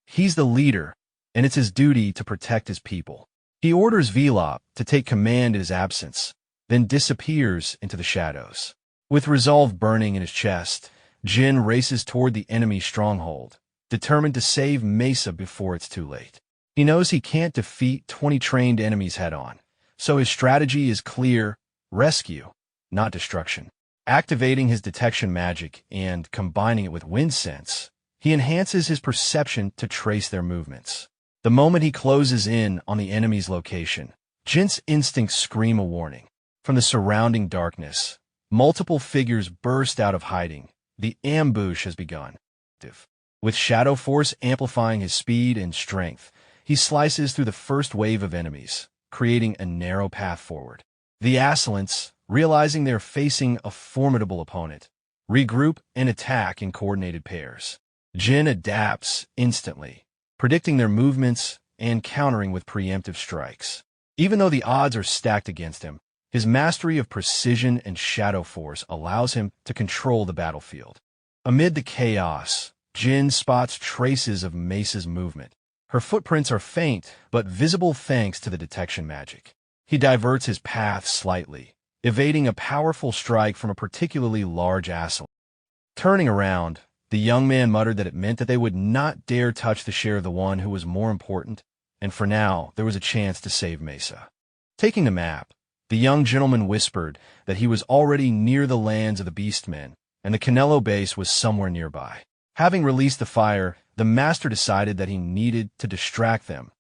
He's the leader, and it's his duty to protect his people. He orders Velop to take command in his absence, then disappears into the shadows. With resolve burning in his chest, Jin races toward the enemy stronghold, determined to save Mesa before it's too late. He knows he can't defeat 20 trained enemies head-on, so his strategy is clear: rescue, not destruction. Activating his detection magic and combining it with wind sense, he enhances his perception to trace their movements. The moment he closes in on the enemy's location, Jin's instincts scream a warning. From the surrounding darkness, multiple figures burst out of hiding. The ambush has begun. With Shadow Force amplifying his speed and strength, he slices through the first wave of enemies, creating a narrow path forward. The assailants, realizing they're facing a formidable opponent, regroup and attack in coordinated pairs. Jin adapts instantly, predicting their movements and countering with preemptive strikes. Even though the odds are stacked against him, his mastery of precision and Shadow Force allows him to control the battlefield. Amid the chaos, Jin spots traces of Mesa's movement. Her footprints are faint, but visible thanks to the detection magic. He diverts his path slightly, evading a powerful strike from a particularly large assailant. Turning around, the young man muttered that it meant that they would not dare touch the share of the one who was more important, and for now there was a chance to save Mesa. Taking the map, the young gentleman whispered that he was already near the lands of the Beastmen, and the Canelo base was somewhere nearby. Having released the fire, the master decided that he needed to distract them,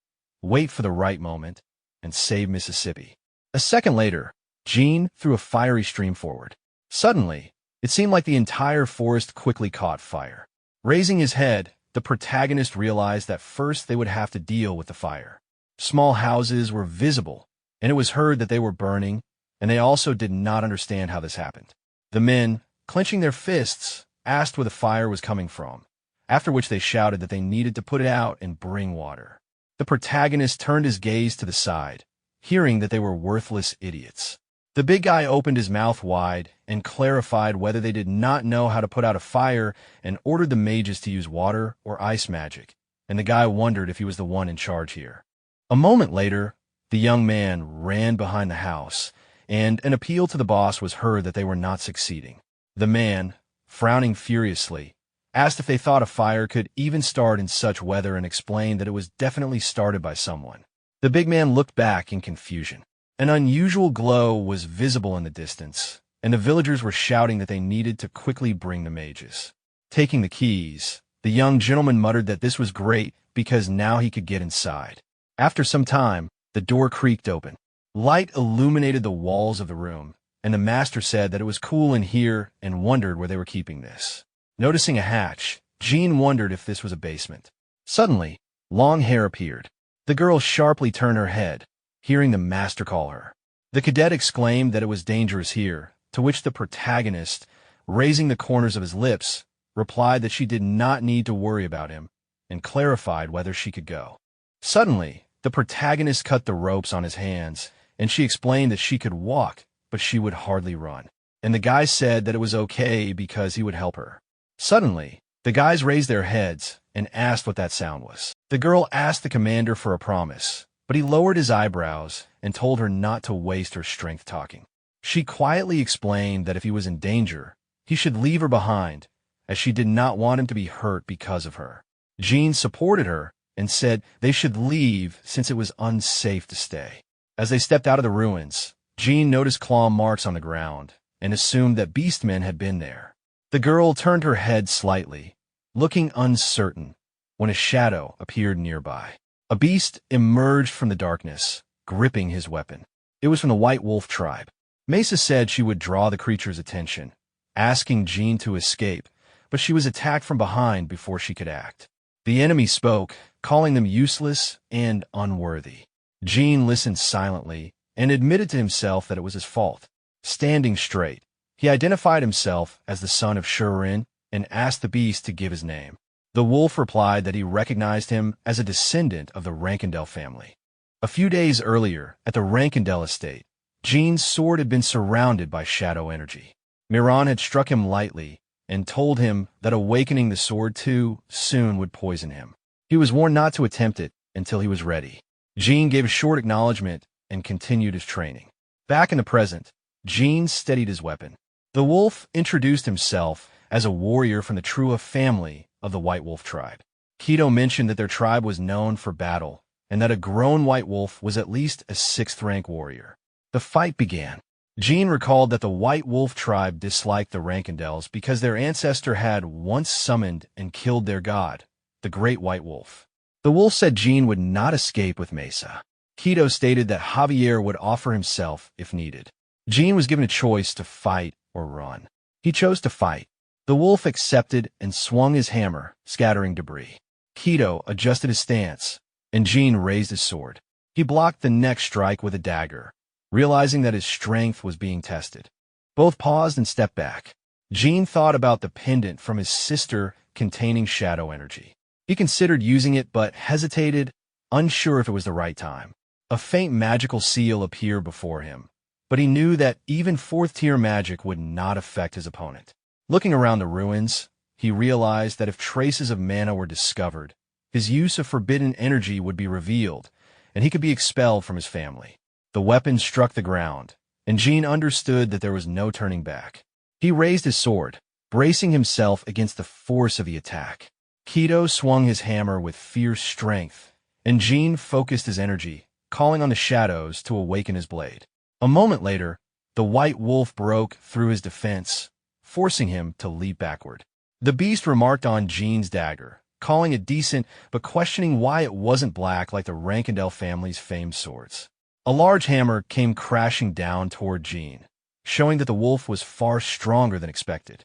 wait for the right moment, and save Mississippi. A second later, Jean threw a fiery stream forward. Suddenly, it seemed like the entire forest quickly caught fire. Raising his head, the protagonist realized that first they would have to deal with the fire. Small houses were visible, and it was heard that they were burning, and they also did not understand how this happened. The men, clenching their fists, asked where the fire was coming from, after which they shouted that they needed to put it out and bring water. The protagonist turned his gaze to the side, hearing that they were worthless idiots. The big guy opened his mouth wide and clarified whether they did not know how to put out a fire and ordered the mages to use water or ice magic, and the guy wondered if he was the one in charge here. A moment later, the young man ran behind the house, and an appeal to the boss was heard that they were not succeeding. The man, frowning furiously, asked if they thought a fire could even start in such weather and explained that it was definitely started by someone. The big man looked back in confusion. An unusual glow was visible in the distance, and the villagers were shouting that they needed to quickly bring the mages. Taking the keys, the young gentleman muttered that this was great because now he could get inside. After some time, the door creaked open. Light illuminated the walls of the room, and the master said that it was cool in here and wondered where they were keeping this. Noticing a hatch, Jean wondered if this was a basement. Suddenly, long hair appeared. The girl sharply turned her head, hearing the master call her. The cadet exclaimed that it was dangerous here, to which the protagonist, raising the corners of his lips, replied that she did not need to worry about him, and clarified whether she could go. Suddenly, the protagonist cut the ropes on his hands, and she explained that she could walk, but she would hardly run. And the guy said that it was okay because he would help her. Suddenly, the guys raised their heads and asked what that sound was. The girl asked the commander for a promise, but he lowered his eyebrows and told her not to waste her strength talking. She quietly explained that if he was in danger, he should leave her behind, as she did not want him to be hurt because of her. Jean supported her and said they should leave since it was unsafe to stay. As they stepped out of the ruins, Jean noticed claw marks on the ground and assumed that beastmen had been there. The girl turned her head slightly, looking uncertain, when a shadow appeared nearby. A beast emerged from the darkness, gripping his weapon. It was from the White Wolf tribe. Mesa said she would draw the creature's attention, asking Jean to escape, but she was attacked from behind before she could act. The enemy spoke, calling them useless and unworthy. Jean listened silently and admitted to himself that it was his fault. Standing straight, he identified himself as the son of Shurin and asked the beast to give his name. The wolf replied that he recognized him as a descendant of the Rankindel family. A few days earlier, at the Rankindel estate, Jean's sword had been surrounded by shadow energy. Miran had struck him lightly and told him that awakening the sword too soon would poison him. He was warned not to attempt it until he was ready. Jean gave a short acknowledgement and continued his training. Back in the present, Jean steadied his weapon. The wolf introduced himself as a warrior from the Trua family of the White Wolf tribe. Kido mentioned that their tribe was known for battle, and that a grown White Wolf was at least a 6th-rank warrior. The fight began. Jean recalled that the White Wolf tribe disliked the Rankindels because their ancestor had once summoned and killed their god, the Great White Wolf. The wolf said Jean would not escape with Mesa. Kido stated that Javier would offer himself if needed. Jean was given a choice to fight or run. He chose to fight. The wolf accepted and swung his hammer, scattering debris. Kido adjusted his stance, and Jean raised his sword. He blocked the next strike with a dagger, realizing that his strength was being tested. Both paused and stepped back. Jean thought about the pendant from his sister containing shadow energy. He considered using it but hesitated, unsure if it was the right time. A faint magical seal appeared before him, but he knew that even 4th-tier magic would not affect his opponent. Looking around the ruins, he realized that if traces of mana were discovered, his use of forbidden energy would be revealed, and he could be expelled from his family. The weapon struck the ground, and Jean understood that there was no turning back. He raised his sword, bracing himself against the force of the attack. Kido swung his hammer with fierce strength, and Jean focused his energy, calling on the shadows to awaken his blade. A moment later, the White Wolf broke through his defense, forcing him to leap backward. The beast remarked on Jean's dagger, calling it decent but questioning why it wasn't black like the Rankindel family's famed swords. A large hammer came crashing down toward Jean, showing that the wolf was far stronger than expected.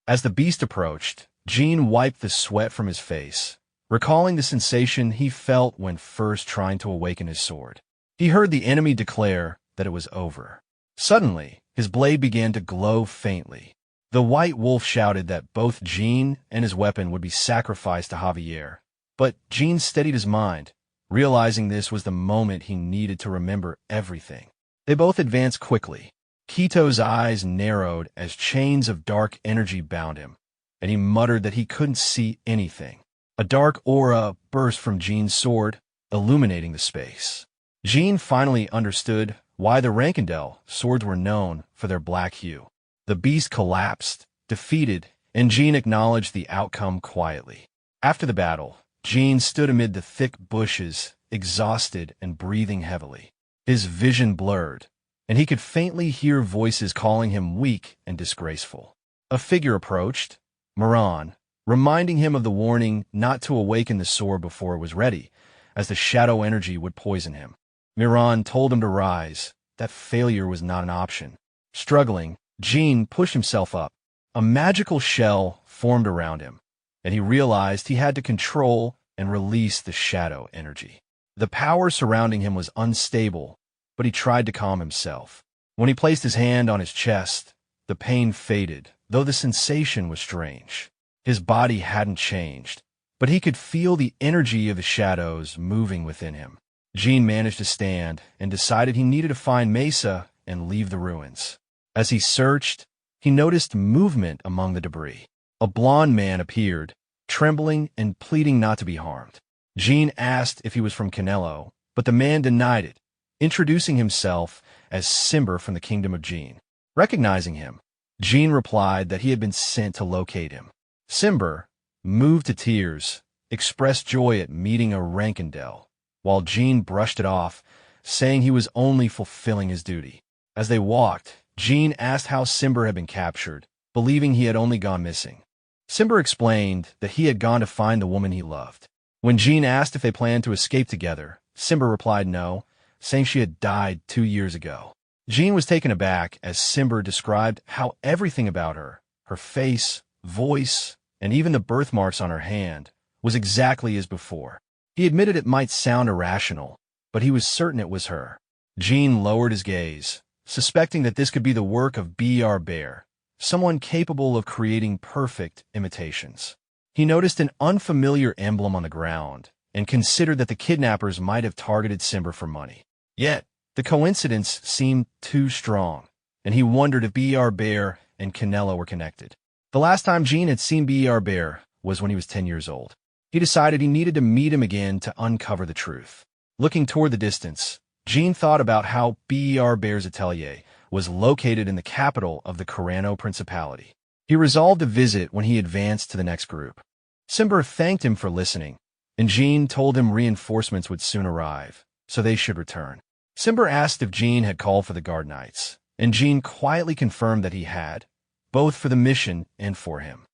As the beast approached, Jean wiped the sweat from his face, recalling the sensation he felt when first trying to awaken his sword. He heard the enemy declare that it was over. Suddenly, his blade began to glow faintly. The White Wolf shouted that both Jean and his weapon would be sacrificed to Javier, but Jean steadied his mind, Realizing this was the moment he needed to remember everything. They both advanced quickly. Kito's eyes narrowed as chains of dark energy bound him, and he muttered that he couldn't see anything. A dark aura burst from Jin's sword, illuminating the space. Jin finally understood why the Rankindel swords were known for their black hue. The beast collapsed, defeated, and Jin acknowledged the outcome quietly. After the battle, Jin stood amid the thick bushes, exhausted and breathing heavily. His vision blurred, and he could faintly hear voices calling him weak and disgraceful. A figure approached, Moran, reminding him of the warning not to awaken the sword before it was ready, as the shadow energy would poison him. Miran told him to rise, that failure was not an option. Struggling, Jin pushed himself up. A magical shell formed around him, and he realized he had to control and release the shadow energy. The power surrounding him was unstable, but he tried to calm himself. When he placed his hand on his chest, the pain faded, though the sensation was strange. His body hadn't changed, but he could feel the energy of the shadows moving within him. Jin managed to stand and decided he needed to find Mesa and leave the ruins. As he searched, he noticed movement among the debris. A blond man appeared, trembling and pleading not to be harmed. Jin asked if he was from Canelo, but the man denied it, introducing himself as Simber from the Kingdom of Jin. Recognizing him, Jin replied that he had been sent to locate him. Simber, moved to tears, expressed joy at meeting a Rankindel, while Jin brushed it off, saying he was only fulfilling his duty. As they walked, Jin asked how Simber had been captured, believing he had only gone missing. Simber explained that he had gone to find the woman he loved. When Jin asked if they planned to escape together, Simber replied no, saying she had died 2 years ago. Jin was taken aback as Simber described how everything about her, her face, voice, and even the birthmarks on her hand, was exactly as before. He admitted it might sound irrational, but he was certain it was her. Jin lowered his gaze, suspecting that this could be the work of B.R. Bear, someone capable of creating perfect imitations. He noticed an unfamiliar emblem on the ground and considered that the kidnappers might have targeted Simber for money. Yet, the coincidence seemed too strong, and he wondered if B.R. Bear and Canelo were connected. The last time Jin had seen B.R. Bear was when he was 10 years old. He decided he needed to meet him again to uncover the truth. Looking toward the distance, Jin thought about how B.R. Bear's atelier was located in the capital of the Carano Principality. He resolved to visit when he advanced to the next group. Simber thanked him for listening, and Jin told him reinforcements would soon arrive, so they should return. Simber asked if Jin had called for the guard knights, and Jin quietly confirmed that he had, both for the mission and for him.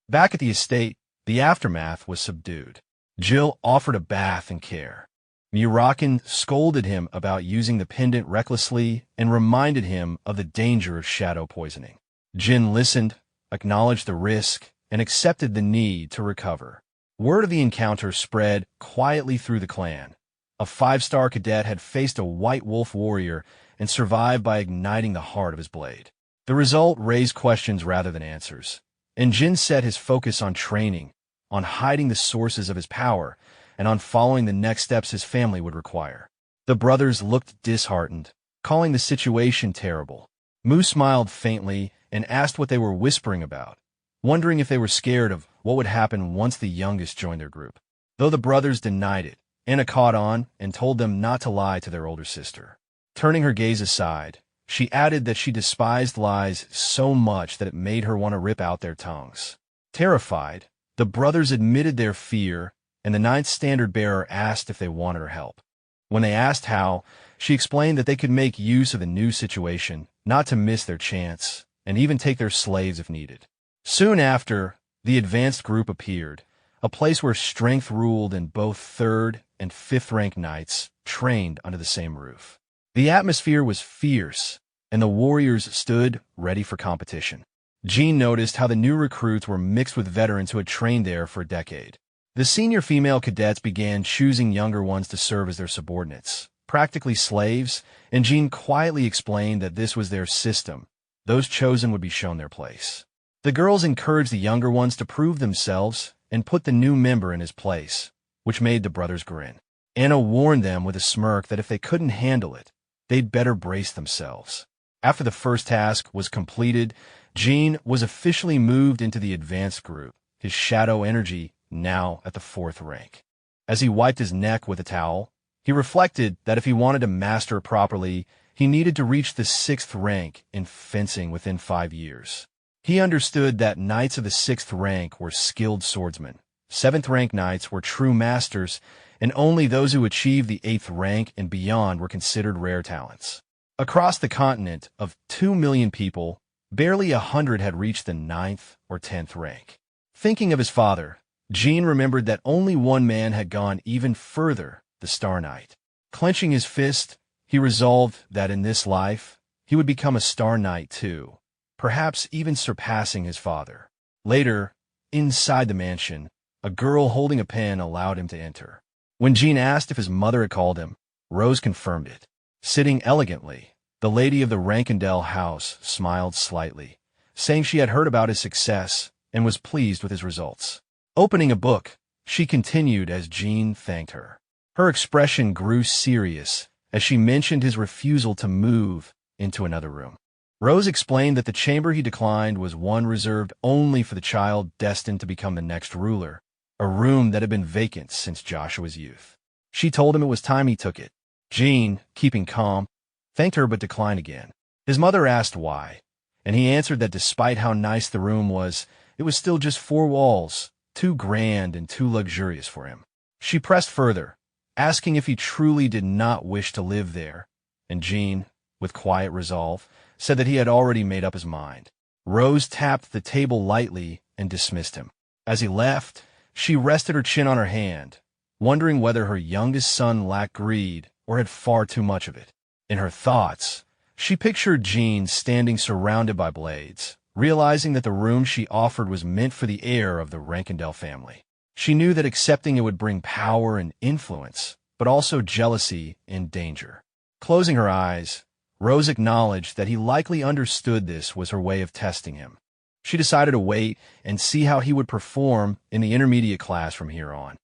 Back at the estate, the aftermath was subdued. Jill offered a bath and care. Murakin scolded him about using the pendant recklessly and reminded him of the danger of shadow poisoning. Jin listened, acknowledged the risk, and accepted the need to recover. Word of the encounter spread quietly through the clan. A 5-star cadet had faced a white wolf warrior and survived by igniting the heart of his blade. The result raised questions rather than answers, and Jin set his focus on training, on hiding the sources of his power, and on following the next steps his family would require. The brothers looked disheartened, calling the situation terrible. Mu smiled faintly and asked what they were whispering about, wondering if they were scared of what would happen once the youngest joined their group. Though the brothers denied it, Anna caught on and told them not to lie to their older sister. Turning her gaze aside, she added that she despised lies so much that it made her want to rip out their tongues. Terrified, the brothers admitted their fear, and the 9th standard bearer asked if they wanted her help. When they asked how, she explained that they could make use of the new situation, not to miss their chance, and even take their slaves if needed. Soon after, the advanced group appeared, a place where strength ruled and both 3rd and 5th rank knights trained under the same roof. The atmosphere was fierce, and the warriors stood ready for competition. Jin noticed how the new recruits were mixed with veterans who had trained there for a decade. The senior female cadets began choosing younger ones to serve as their subordinates, practically slaves, and Jin quietly explained that this was their system. Those chosen would be shown their place. The girls encouraged the younger ones to prove themselves and put the new member in his place, which made the brothers grin. Anna warned them with a smirk that if they couldn't handle it, they'd better brace themselves. After the first task was completed, Jean was officially moved into the advanced group, his shadow energy now at the 4th rank. As he wiped his neck with a towel, he reflected that if he wanted to master it properly, he needed to reach the 6th rank in fencing within 5 years. He understood that knights of the 6th rank were skilled swordsmen, 7th rank knights were true masters, and only those who achieved the 8th rank and beyond were considered rare talents. Across the continent of 2 million people, barely 100 had reached the 9th or 10th rank. Thinking of his father, Jean remembered that only one man had gone even further, the Star Knight. Clenching his fist, he resolved that in this life, he would become a Star Knight too, perhaps even surpassing his father. Later, inside the mansion, a girl holding a pen allowed him to enter. When Jean asked if his mother had called him, Rose confirmed it. Sitting elegantly, the lady of the Rankendell house smiled slightly, saying she had heard about his success and was pleased with his results. Opening a book, she continued as Jean thanked her. Her expression grew serious as she mentioned his refusal to move into another room. Rose explained that the chamber he declined was one reserved only for the child destined to become the next ruler, a room that had been vacant since Joshua's youth. She told him it was time he took it. Jean, keeping calm, thanked her but declined again. His mother asked why, and he answered that despite how nice the room was, it was still just 4 walls, too grand and too luxurious for him. She pressed further, asking if he truly did not wish to live there, and Jean, with quiet resolve, said that he had already made up his mind. Rose tapped the table lightly and dismissed him. As he left, she rested her chin on her hand, wondering whether her youngest son lacked greed or had far too much of it. In her thoughts, she pictured Jean standing surrounded by blades, realizing that the room she offered was meant for the heir of the Rankendell family. She knew that accepting it would bring power and influence, but also jealousy and danger. Closing her eyes, Rose acknowledged that he likely understood this was her way of testing him. She decided to wait and see how he would perform in the intermediate class from here on.